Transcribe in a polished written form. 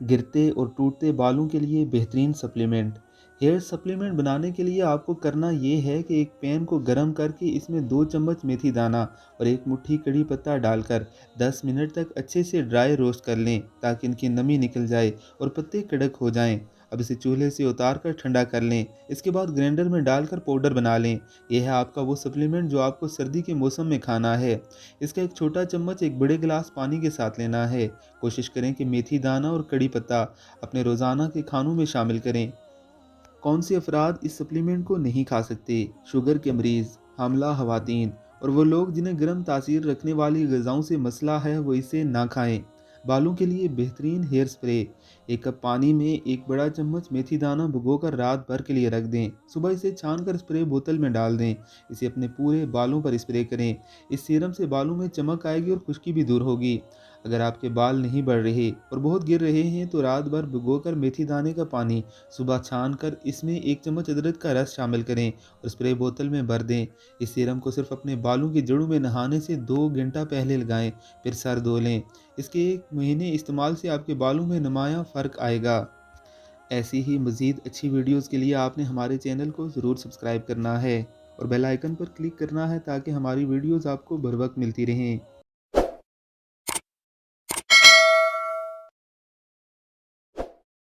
गिरते और टूटते बालों के लिए बेहतरीन सप्लीमेंट। हेयर सप्लीमेंट बनाने के लिए आपको करना ये है कि एक पैन को गर्म करके इसमें 2 चम्मच मेथी दाना और 1 मुट्ठी कड़ी पत्ता डालकर 10 मिनट तक अच्छे से ड्राई रोस्ट कर लें ताकि इनकी नमी निकल जाए और पत्ते कड़क हो जाएं। अब इसे चूल्हे से उतार कर ठंडा कर लें। इसके बाद ग्राइंडर में डालकर पाउडर बना लें। यह है आपका वो सप्लीमेंट जो आपको सर्दी के मौसम में खाना है। इसका एक छोटा चम्मच एक बड़े गिलास पानी के साथ लेना है। कोशिश करें कि मेथी दाना और कड़ी पत्ता अपने रोज़ाना के खानों में शामिल करें। कौन से अफराद इस सप्लीमेंट को नहीं खा सकते? शुगर के मरीज़, हामला ख़वातीन और वो लोग जिन्हें गर्म तासीर रखने वाली ग़िज़ाओं से मसला है वो इसे ना खाएं। बालों के लिए बेहतरीन हेयर स्प्रे। 1 कप पानी में 1 बड़ा चम्मच मेथी दाना भिगोकर रात भर के लिए रख दें। सुबह इसे छानकर स्प्रे बोतल में डाल दें। इसे अपने पूरे बालों पर स्प्रे करें। इस सीरम से बालों में चमक आएगी और खुश्की भी दूर होगी। अगर आपके बाल नहीं बढ़ रहे और बहुत गिर रहे हैं तो रात भर भिगोकर मेथी दाने का पानी सुबह छान कर इसमें 1 चम्मच अदरक का रस शामिल करें और स्प्रे बोतल में भर दें। इस सीरम को सिर्फ अपने बालों की जड़ों में नहाने से 2 घंटा पहले लगाएं, फिर सर धो लें। इसके 1 महीने इस्तेमाल से आपके बालों में नुमायाँ फ़र्क आएगा। ऐसी ही मज़ीद अच्छी वीडियोज़ के लिए आपने हमारे चैनल को ज़रूर सब्सक्राइब करना है और बेल आइकन पर क्लिक करना है ताकि हमारी वीडियोज़ आपको बर वक्त मिलती रहें।